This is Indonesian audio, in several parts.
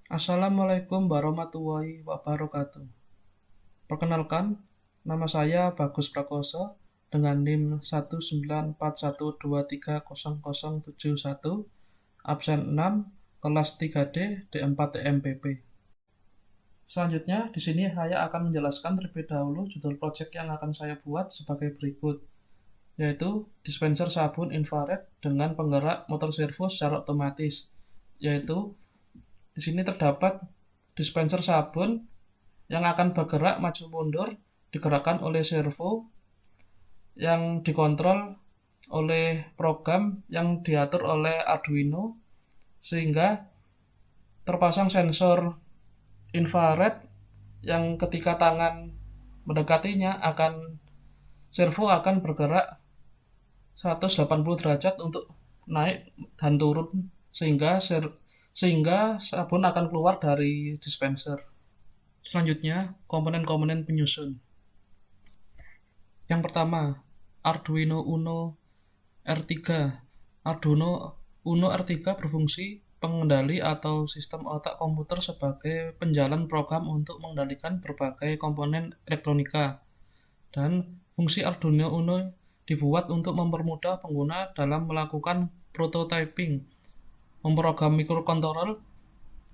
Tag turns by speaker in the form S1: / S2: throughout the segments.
S1: Assalamualaikum warahmatullahi wabarakatuh. Perkenalkan, nama saya Bagus Prakoso dengan NIM 19412300071, absen 6, kelas 3D, D4 TMPP. Selanjutnya, di sini saya akan menjelaskan terlebih dahulu judul proyek yang akan saya buat sebagai berikut, yaitu dispenser sabun infrared dengan penggerak motor servo secara otomatis, yaitu di sini terdapat dispenser sabun yang akan bergerak maju mundur digerakkan oleh servo yang dikontrol oleh program yang diatur oleh Arduino, sehingga terpasang sensor infrared yang ketika tangan mendekatinya servo akan bergerak 180 derajat untuk naik dan turun, sehingga sabun akan keluar dari dispenser. Selanjutnya, komponen-komponen penyusun. Yang pertama, Arduino Uno R3. Arduino Uno R3 berfungsi pengendali atau sistem otak komputer sebagai penjalan program untuk mengendalikan berbagai komponen elektronika. Dan fungsi Arduino Uno dibuat untuk mempermudah pengguna dalam melakukan prototyping, memprogram microcontroller,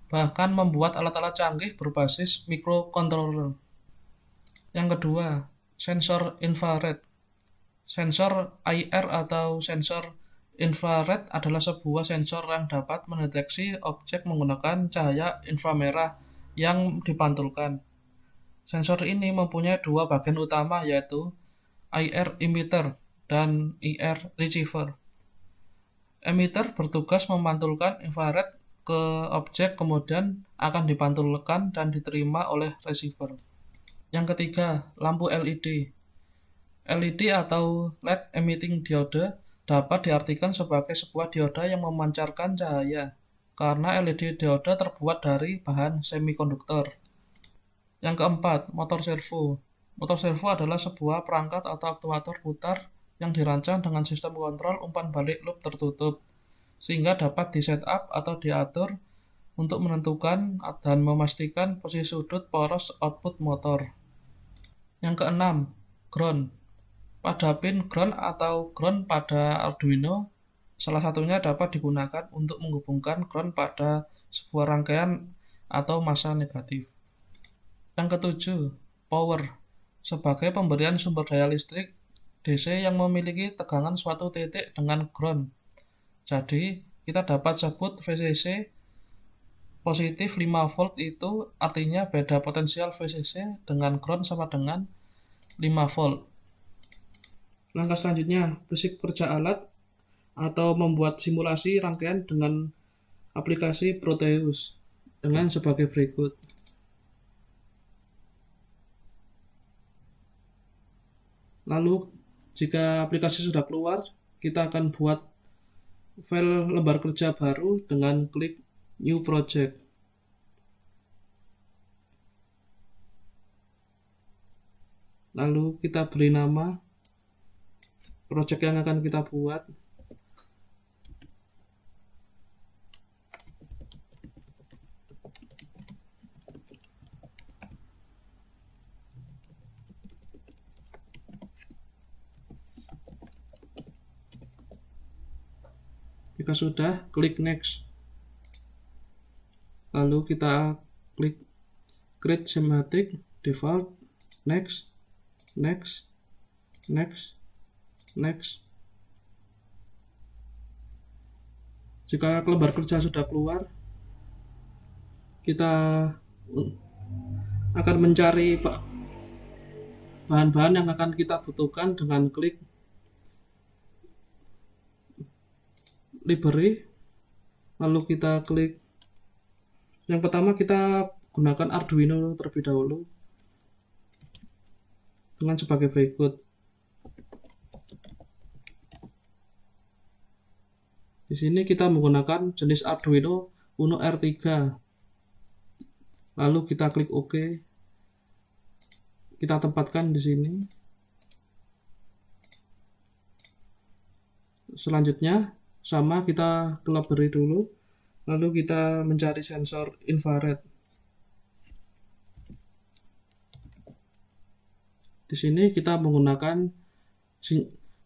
S1: bahkan membuat alat-alat canggih berbasis microcontroller. Yang kedua, sensor infrared. Sensor IR atau sensor infrared adalah sebuah sensor yang dapat mendeteksi objek menggunakan cahaya inframerah yang dipantulkan. Sensor ini mempunyai dua bagian utama, yaitu IR emitter dan IR receiver. Emitter bertugas memantulkan infrared ke objek, kemudian akan dipantulkan dan diterima oleh receiver. Yang ketiga, lampu LED. LED atau LED emitting diode dapat diartikan sebagai sebuah dioda yang memancarkan cahaya, karena LED diode terbuat dari bahan semikonduktor. Yang keempat, motor servo. Motor servo adalah sebuah perangkat atau aktuator putar yang dirancang dengan sistem kontrol umpan balik loop tertutup, sehingga dapat di-setup atau diatur untuk menentukan dan memastikan posisi sudut poros output motor. Yang keenam, ground. Pada pin ground atau ground pada Arduino, salah satunya dapat digunakan untuk menghubungkan ground pada sebuah rangkaian atau massa negatif. Yang ketujuh, power. Sebagai pemberian sumber daya listrik DC yang memiliki tegangan suatu titik dengan ground. Jadi, kita dapat sebut VCC positif 5 volt, itu artinya beda potensial VCC dengan ground sama dengan 5 volt. Langkah selanjutnya, basic kerja alat atau membuat simulasi rangkaian dengan aplikasi Proteus dengan sebagai berikut. Lalu, jika aplikasi sudah keluar, kita akan buat file lembar kerja baru dengan klik New Project. Lalu kita beri nama project yang akan kita buat. Jika sudah, klik Next. Lalu kita klik Create Schematic, Default, Next, Next, Next, Next. Jika lembar kerja sudah keluar, kita akan mencari bahan-bahan yang akan kita butuhkan dengan klik Library. Lalu kita klik, yang pertama kita gunakan Arduino terlebih dahulu dengan sebagai berikut. Di sini kita menggunakan jenis Arduino Uno R3. Lalu kita klik OK. Kita tempatkan di sini. Selanjutnya sama, kita ke library dulu. Lalu kita mencari sensor infrared. Di sini kita menggunakan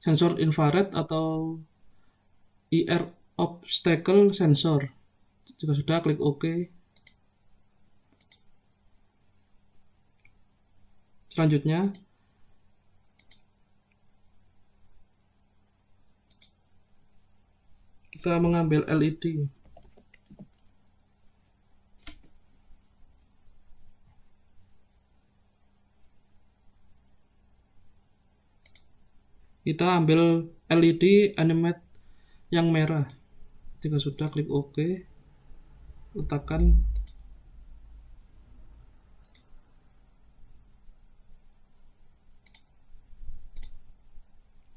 S1: sensor infrared atau IR obstacle sensor. Jika sudah, klik OK. Selanjutnya, kita mengambil LED. Kita ambil LED animate yang merah. Jika sudah, klik OK. Letakkan.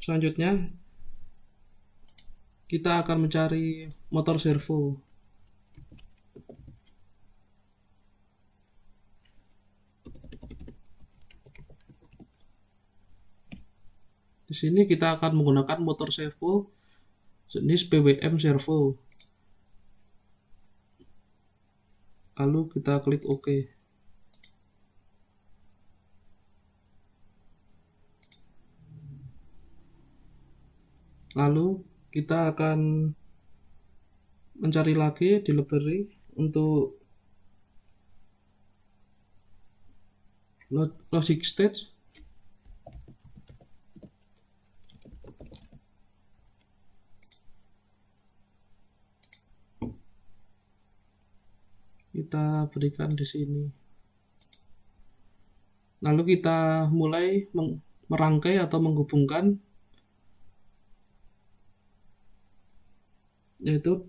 S1: Selanjutnya, kita akan mencari motor servo. Di sini kita akan menggunakan motor servo jenis PWM servo. Lalu kita klik OK. Lalu kita akan mencari lagi di library untuk logic stage. Kita berikan di sini. Lalu kita mulai merangkai atau menghubungkan, yaitu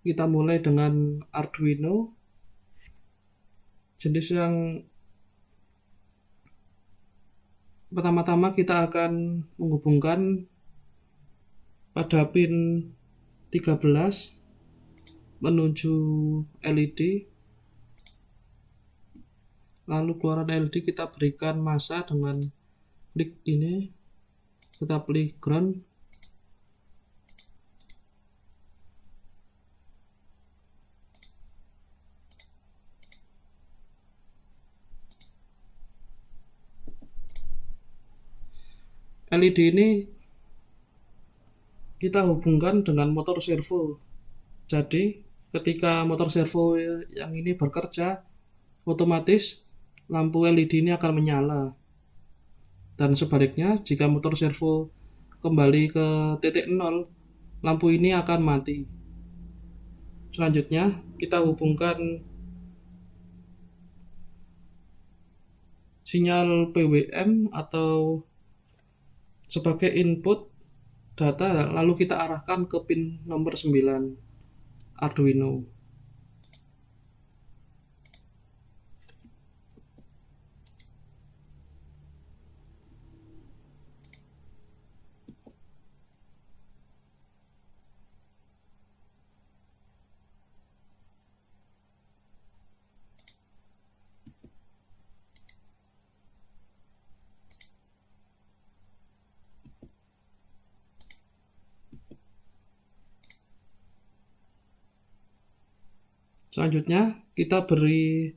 S1: kita mulai dengan Arduino. Jenis yang pertama-tama kita akan menghubungkan pada pin 13 menuju LED. Lalu keluaran LED kita berikan massa dengan klik ini. Kita pilih ground. LED ini kita hubungkan dengan motor servo. Jadi ketika motor servo yang ini bekerja, otomatis lampu LED ini akan menyala. Dan sebaliknya, jika motor servo kembali ke titik 0, lampu ini akan mati. Selanjutnya, kita hubungkan sinyal PWM atau sebagai input data, lalu kita arahkan ke pin nomor 9 Arduino. Selanjutnya, kita beri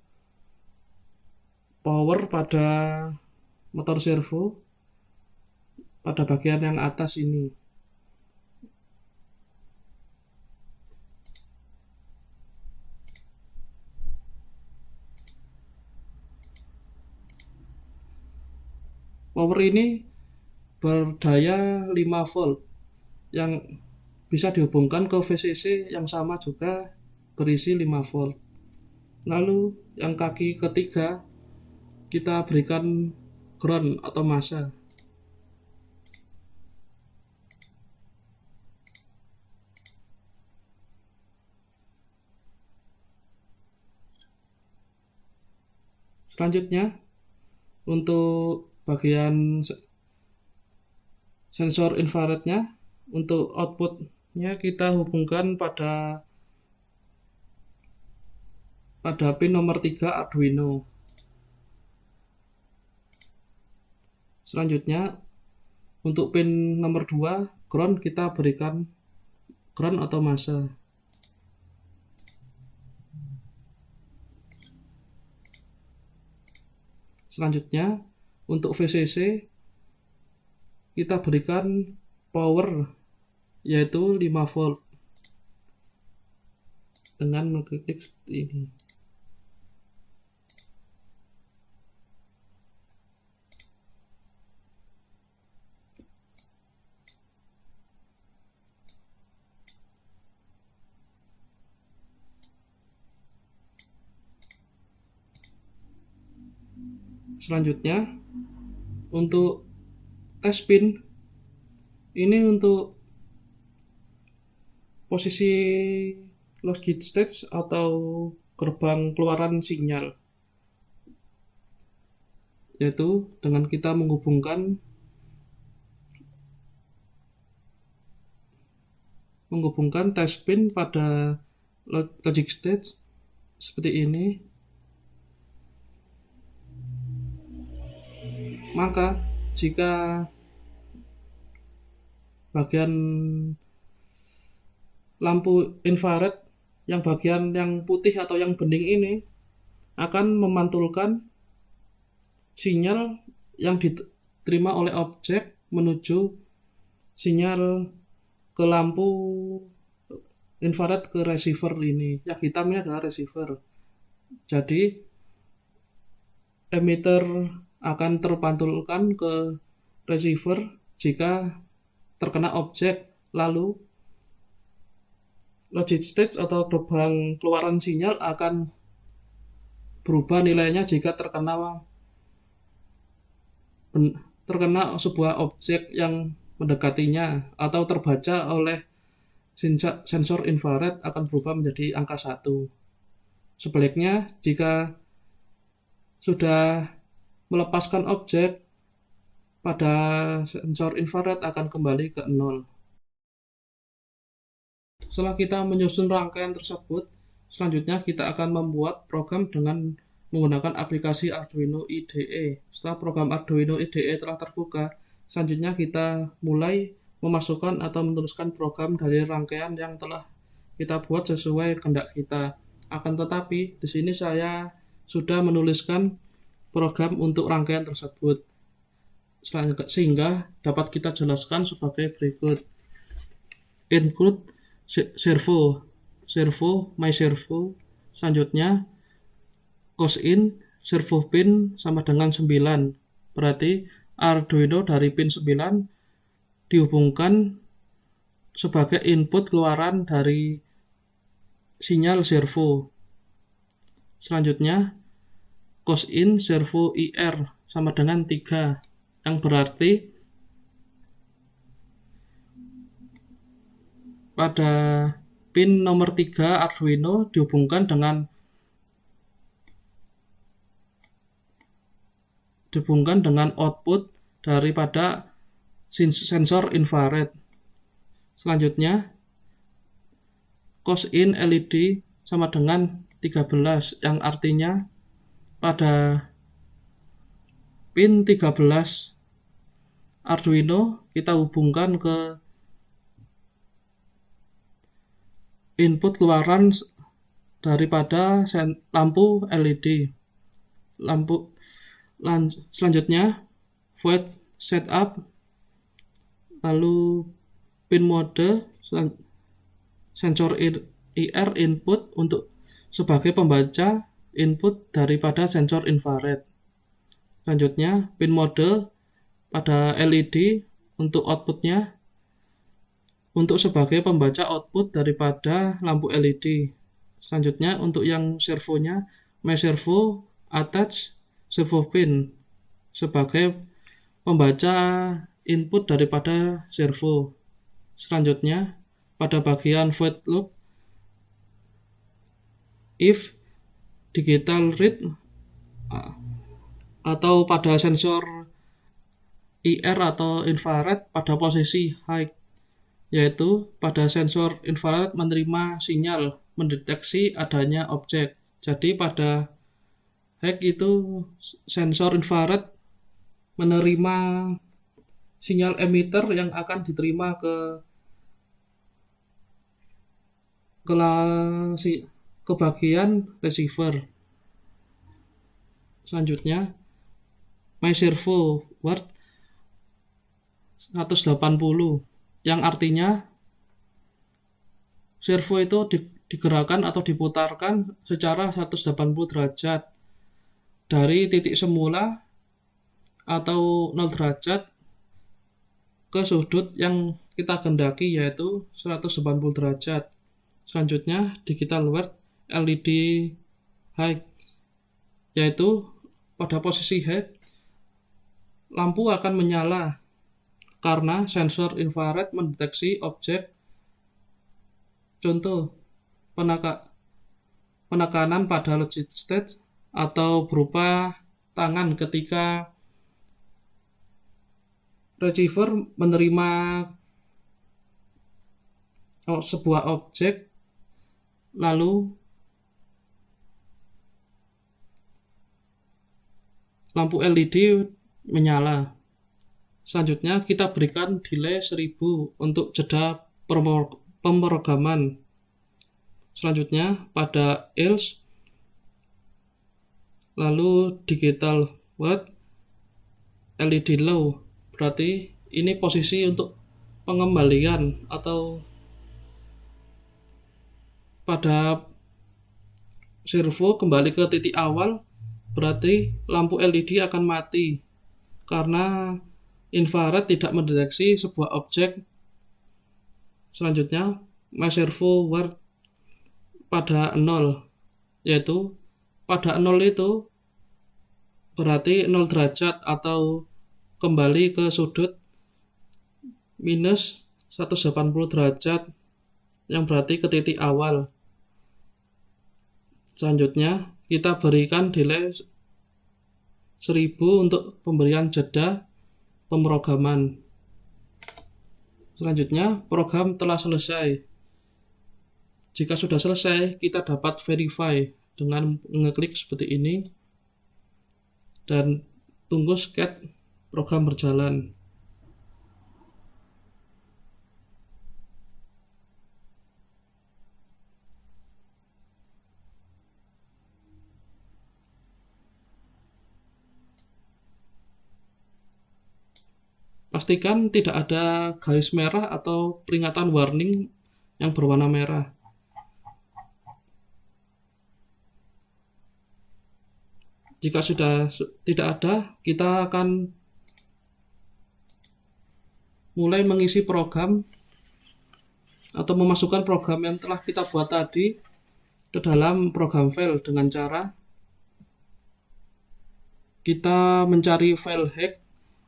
S1: power pada motor servo pada bagian yang atas ini. Power ini berdaya 5 volt yang bisa dihubungkan ke VCC yang sama juga berisi 5 volt. Lalu yang kaki ketiga kita berikan ground atau massa. Selanjutnya, untuk bagian sensor infrarednya, untuk outputnya kita hubungkan pada pin nomor 3 Arduino. Selanjutnya, untuk pin nomor 2 ground kita berikan ground atau massa. Selanjutnya, untuk VCC kita berikan power yaitu 5 volt dengan mengklik seperti ini. Selanjutnya, untuk tes pin ini untuk posisi logic stage atau gerbang keluaran sinyal, yaitu dengan kita menghubungkan tes pin pada logic stage seperti ini. Maka jika bagian lampu infrared yang bagian yang putih atau yang bening ini akan memantulkan sinyal yang diterima oleh objek menuju sinyal ke lampu infrared ke receiver ini. Yang hitamnya adalah receiver. Jadi emitter akan terpantulkan ke receiver jika terkena objek, lalu logic stage atau gerbang keluaran sinyal akan berubah nilainya jika terkena sebuah objek yang mendekatinya atau terbaca oleh sensor infrared akan berubah menjadi angka 1. Sebaliknya, jika sudah melepaskan objek pada sensor infrared akan kembali ke 0. Setelah kita menyusun rangkaian tersebut, selanjutnya kita akan membuat program dengan menggunakan aplikasi Arduino IDE. Setelah program Arduino IDE telah terbuka, selanjutnya kita mulai memasukkan atau meneruskan program dari rangkaian yang telah kita buat sesuai kehendak kita. Akan tetapi, di sini saya sudah menuliskan program untuk rangkaian tersebut, sehingga dapat kita jelaskan sebagai berikut. Include servo, my servo. Selanjutnya, cosin, servo pin sama dengan 9. Berarti Arduino dari pin 9 dihubungkan sebagai input keluaran dari sinyal servo. Selanjutnya, cosin servo IR sama dengan 3, yang berarti pada pin nomor 3 Arduino dihubungkan dengan output daripada sensor infrared. Selanjutnya, cosin LED sama dengan 13, yang artinya pada pin 13 Arduino kita hubungkan ke input keluaran daripada lampu LED. Selanjutnya, void setup, lalu pin mode sensor IR input untuk sebagai pembaca input daripada sensor infrared. Selanjutnya, pin mode pada LED untuk outputnya untuk sebagai pembaca output daripada lampu LED. Selanjutnya, untuk yang servonya, my servo attach servo pin sebagai pembaca input daripada servo. Selanjutnya, pada bagian void loop, if digital read atau pada sensor IR atau infrared pada posisi high, yaitu pada sensor infrared menerima sinyal mendeteksi adanya objek. Jadi pada high itu sensor infrared menerima sinyal emitter yang akan diterima ke bagian receiver. Selanjutnya, MyServo Word 180, yang artinya servo itu digerakkan atau diputarkan secara 180 derajat dari titik semula atau 0 derajat ke sudut yang kita kehendaki, yaitu 180 derajat. Selanjutnya digital word LED high, yaitu pada posisi high lampu akan menyala karena sensor infrared mendeteksi objek. Contoh, penekanan pada logic state atau berupa tangan ketika receiver menerima sebuah objek, lalu lampu LED menyala. Selanjutnya kita berikan delay 1000 untuk jeda pemrograman. Selanjutnya pada else, lalu digital word LED low, berarti ini posisi untuk pengembalian atau pada servo kembali ke titik awal, berarti lampu LED akan mati karena infrared tidak mendeteksi sebuah objek. Selanjutnya MyServo Word pada 0, yaitu pada 0 itu berarti 0 derajat atau kembali ke sudut minus 180 derajat, yang berarti ke titik awal. Selanjutnya kita berikan delay 1000 untuk pemberian jeda pemrograman. Selanjutnya program telah selesai. Jika sudah selesai, kita dapat verify dengan mengeklik seperti ini dan tunggu sket program berjalan. Pastikan tidak ada garis merah atau peringatan warning yang berwarna merah. Jika sudah tidak ada, kita akan mulai mengisi program atau memasukkan program yang telah kita buat tadi ke dalam program file dengan cara kita mencari file hack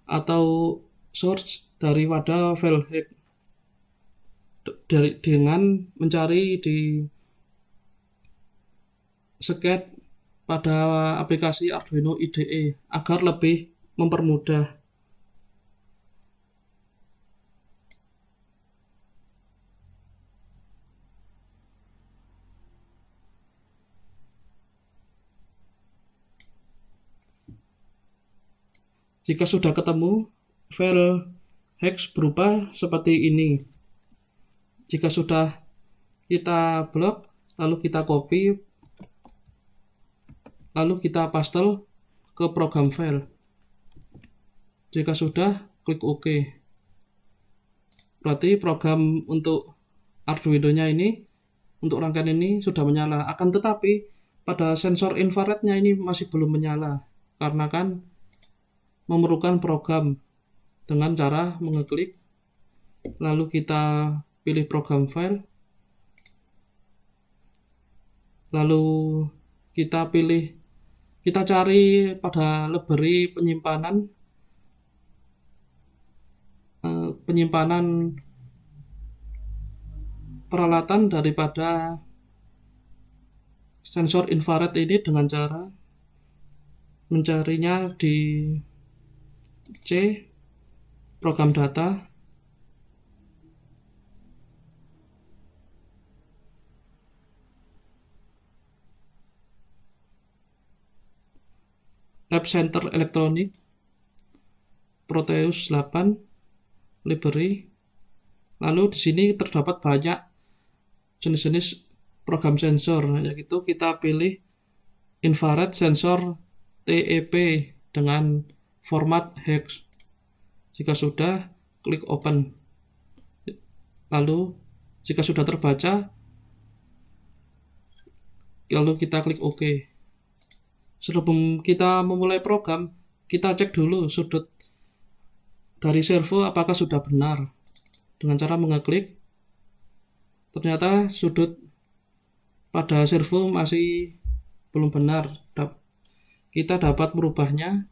S1: atau source daripada file hack dengan mencari di sket pada aplikasi Arduino IDE agar lebih mempermudah. Jika sudah ketemu, file hex berubah seperti ini. Jika sudah kita blok, lalu kita copy, lalu kita paste ke program file. Jika sudah, klik OK. Berarti program untuk Arduino-nya ini, untuk rangkaian ini sudah menyala. Akan tetapi pada sensor infrarednya ini masih belum menyala, karena kan memerlukan program dengan cara mengeklik, lalu kita pilih program file, lalu kita cari pada library penyimpanan peralatan daripada sensor infrared ini dengan cara mencarinya di C, program data, Lab Center Elektronik, Proteus 8, library. Lalu di sini terdapat banyak jenis-jenis program sensor, yaitu kita pilih infrared sensor TEP dengan format hex. Jika sudah, klik open. Lalu jika sudah terbaca, lalu kita klik OK. Sebelum kita memulai program, kita cek dulu sudut dari servo apakah sudah benar. Dengan cara mengeklik, ternyata sudut pada servo masih belum benar. Kita dapat merubahnya.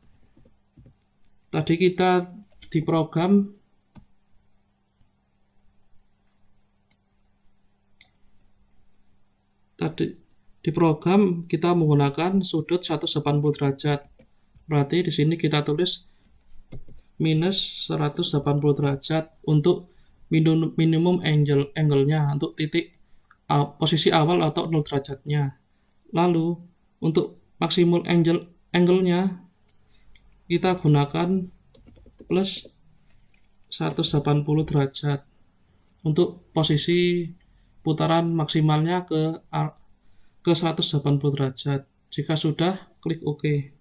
S1: Tadi kita di program kita menggunakan sudut 180 derajat. Berarti di sini kita tulis minus 180 derajat untuk minimum angle-nya, untuk titik posisi awal atau 0 derajatnya. Lalu untuk maksimum angle-nya kita gunakan plus 180 derajat untuk posisi putaran maksimalnya ke 180 derajat. Jika sudah, klik OK.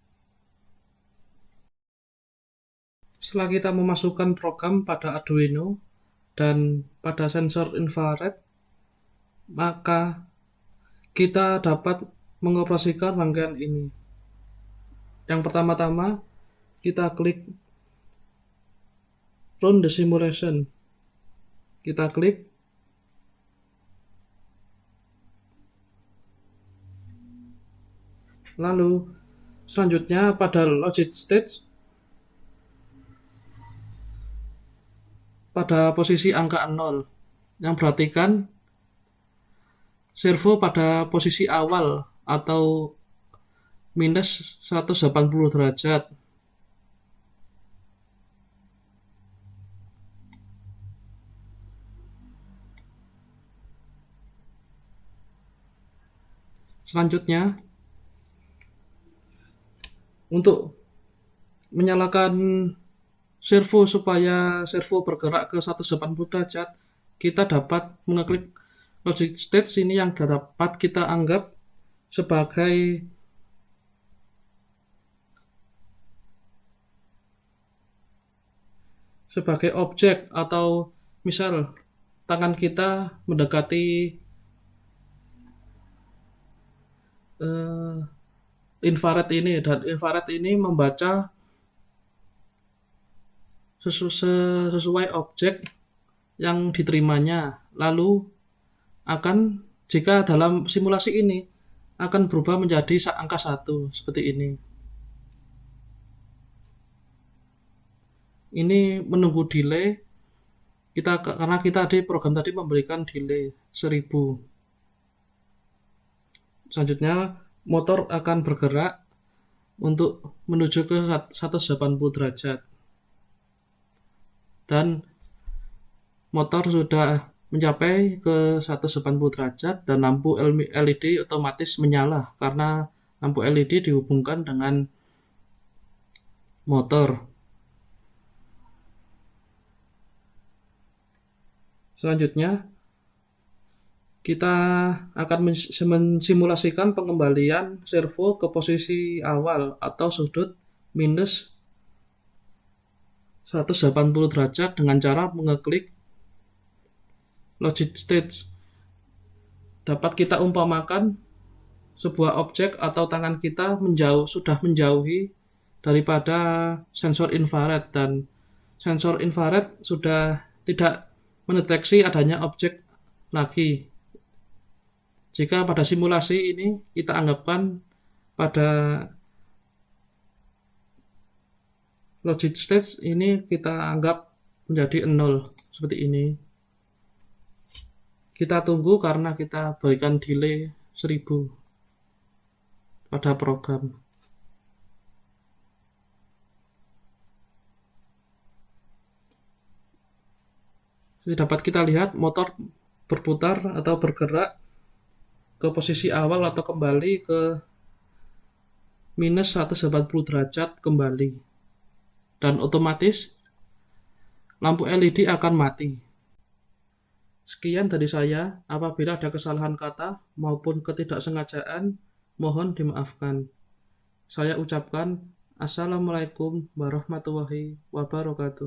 S1: Setelah kita memasukkan program pada Arduino dan pada sensor infrared, maka kita dapat mengoperasikan rangkaian ini. Yang pertama-tama, kita klik Run the simulation. Kita klik. Lalu, selanjutnya pada logic stage, pada posisi angka 0, yang berartikan servo pada posisi awal atau minus 180 derajat. Selanjutnya, untuk menyalakan servo supaya servo bergerak ke 180 derajat, kita dapat mengeklik logic stage ini yang dapat kita anggap sebagai objek, atau misal tangan kita mendekati infrared ini, dan infrared ini membaca sesuai objek yang diterimanya. Lalu jika dalam simulasi ini akan berubah menjadi angka 1 seperti ini. Ini menunggu delay karena kita di program tadi memberikan delay 1000. Selanjutnya motor akan bergerak untuk menuju ke 180 derajat. Dan motor sudah mencapai ke 180 derajat dan lampu LED otomatis menyala karena lampu LED dihubungkan dengan motor. Selanjutnya, kita akan mensimulasikan pengembalian servo ke posisi awal atau sudut minus 180 derajat dengan cara mengeklik logic stage. Dapat kita umpamakan sebuah objek atau tangan kita sudah menjauhi daripada sensor infrared, dan sensor infrared sudah tidak mendeteksi adanya objek lagi. Jika pada simulasi ini kita anggapkan pada logic stage ini kita anggap menjadi 0 seperti ini. Kita tunggu karena kita berikan delay 1000 pada program. Jadi dapat kita lihat motor berputar atau bergerak ke posisi awal atau kembali ke minus 180 derajat kembali. Dan otomatis lampu LED akan mati. Sekian dari saya. Apabila ada kesalahan kata maupun ketidaksengajaan, mohon dimaafkan. Saya ucapkan Assalamualaikum warahmatullahi wabarakatuh.